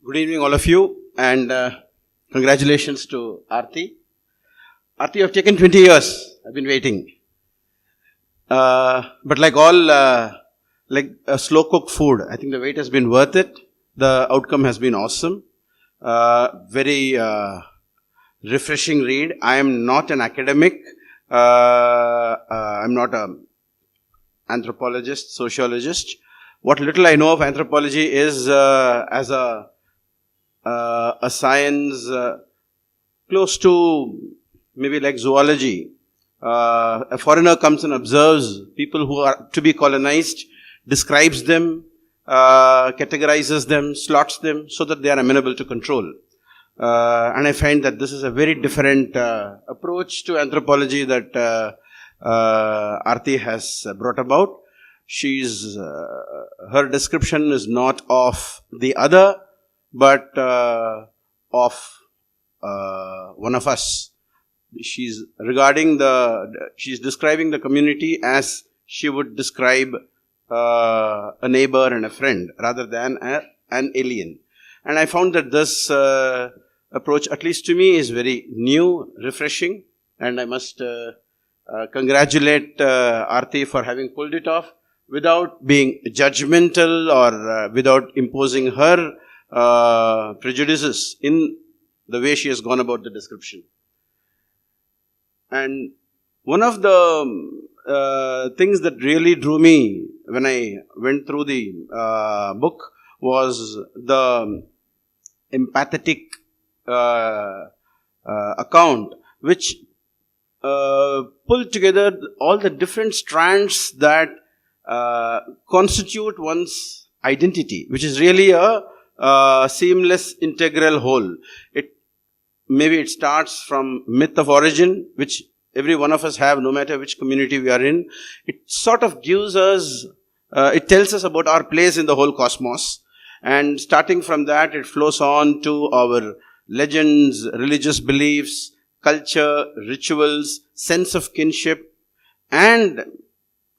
Good evening, all of you, and congratulations to Aarti. Aarti, you have taken 20 years. I've been waiting. But like all, like a slow-cooked food, I think the wait has been worth it. The outcome has been awesome. Very refreshing read. I am not an academic. I'm not an anthropologist, sociologist. What little I know of anthropology is as a science close to maybe like zoology. A foreigner comes and observes people who are to be colonized, describes them, categorizes them, slots them so that they are amenable to control. And I find that this is a very different approach to anthropology that Aarti has brought about. Her description is not of the other, but of one of us. She's describing the community as she would describe a neighbor and a friend rather than an alien. And I found that this approach, at least to me, is very new, refreshing, and I must congratulate Aarti for having pulled it off without being judgmental or without imposing her prejudices in the way she has gone about the description. And one of the things that really drew me when I went through the book was the empathetic account, which pulled together all the different strands that constitute one's identity, which is really a seamless, integral whole. Maybe it starts from myth of origin, which every one of us have, no matter which community we are in. It sort of gives us, it tells us about our place in the whole cosmos. And starting from that, it flows on to our legends, religious beliefs, culture, rituals, sense of kinship, and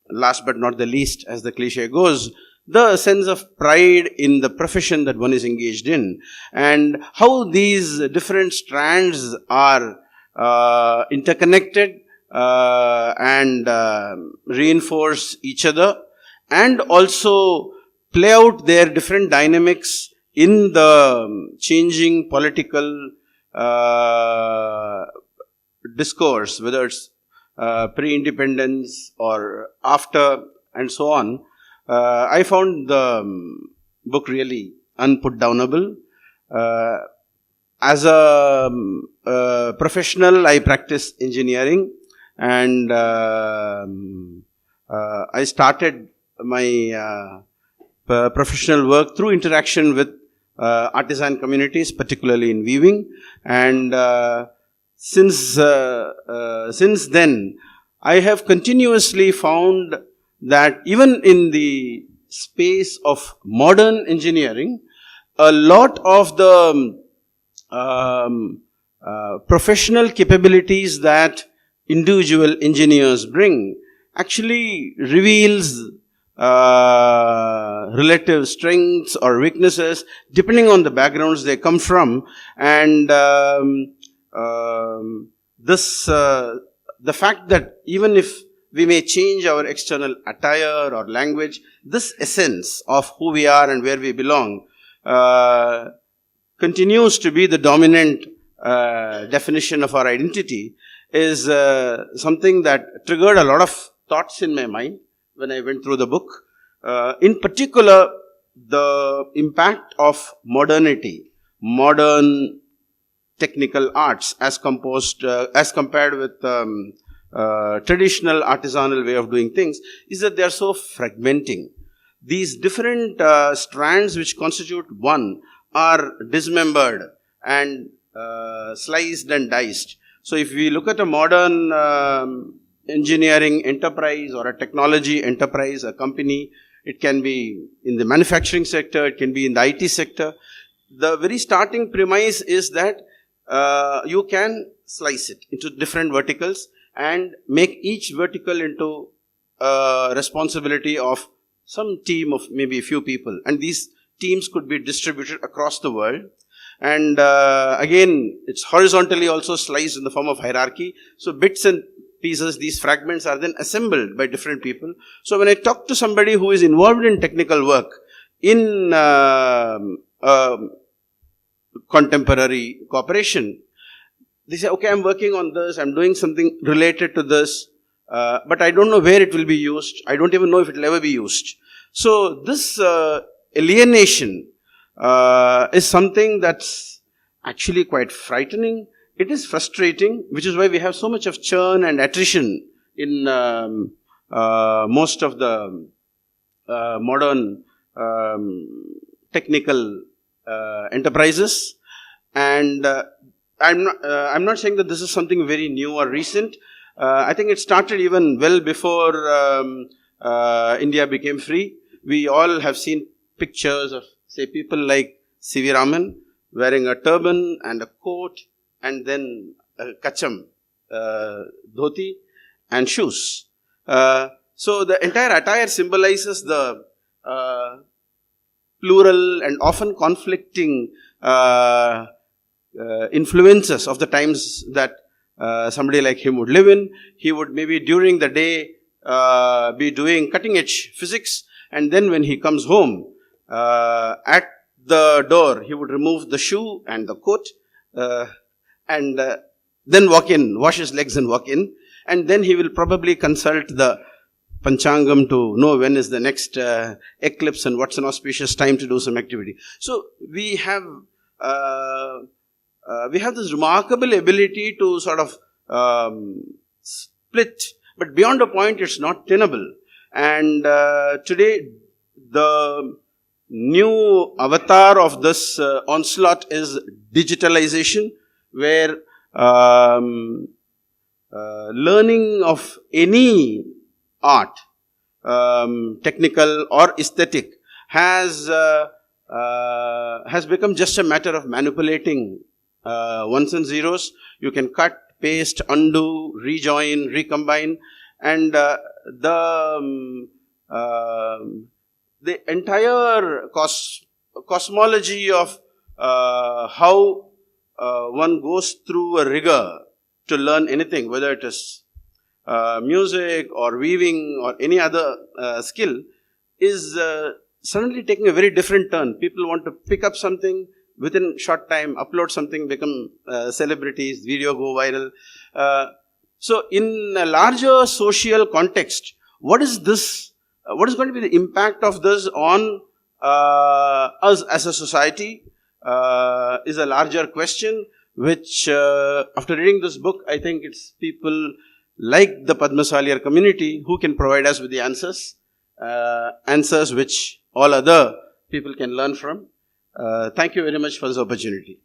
last but not the least, as the cliche goes, the sense of pride in the profession that one is engaged in, and how these different strands are interconnected and reinforce each other, and also play out their different dynamics in the changing political discourse, whether it's pre-independence or after, and so on. I found the book really unputdownable. As a professional, I practice engineering, and I started my professional work through interaction with artisan communities, particularly in weaving. And since then, I have continuously found that even in the space of modern engineering, a lot of the professional capabilities that individual engineers bring actually reveals relative strengths or weaknesses depending on the backgrounds they come from. And the fact that even if we may change our external attire or language, this essence of who we are and where we belong continues to be the dominant definition of our identity, is something that triggered a lot of thoughts in my mind when I went through the book. In particular, the impact of modernity, modern technical arts as compared with traditional artisanal way of doing things, is that they are so fragmenting. These different strands which constitute one are dismembered and sliced and diced. So if we look at a modern engineering enterprise or a technology enterprise, a company, it can be in the manufacturing sector, it can be in the IT sector. The very starting premise is that you can slice it into different verticals and make each vertical into responsibility of some team of maybe a few people. And these teams could be distributed across the world. And again, it's horizontally also sliced in the form of hierarchy. So bits and pieces, these fragments are then assembled by different people. So when I talk to somebody who is involved in technical work in contemporary cooperation, they say, okay, I'm working on this, I'm doing something related to this, but I don't know where it will be used. I don't even know if it will ever be used. So this alienation is something that's actually quite frightening. It is frustrating, which is why we have so much of churn and attrition in most of the modern technical enterprises. And I'm not saying that this is something very new or recent. I think it started even well before India became free. We all have seen pictures of, say, people like C.V. Raman wearing a turban and a coat and then a kacham, dhoti and shoes. So the entire attire symbolizes the plural and often conflicting influences of the times that somebody like him would live in. He would maybe during the day be doing cutting edge physics, and then when he comes home, at the door he would remove the shoe and the coat and then walk in, wash his legs and walk in, and then he will probably consult the Panchangam to know when is the next eclipse and what's an auspicious time to do some activity. So we have this remarkable ability to sort of split, but beyond a point it's not tenable. And today the new avatar of this onslaught is digitalization, where learning of any art, technical or aesthetic, has become just a matter of manipulating ones and zeros. You can cut, paste, undo, rejoin, recombine, and the entire cosmology of how one goes through a rigor to learn anything, whether it is music or weaving or any other skill, is suddenly taking a very different turn. People want to pick up something within short time, upload something, become celebrities, video go viral. So in a larger social context, what is this? What is going to be the impact of this on us as a society is a larger question, which after reading this book, I think it's people like the Padmasalyar community who can provide us with the answers which all other people can learn from. Thank you very much for this opportunity.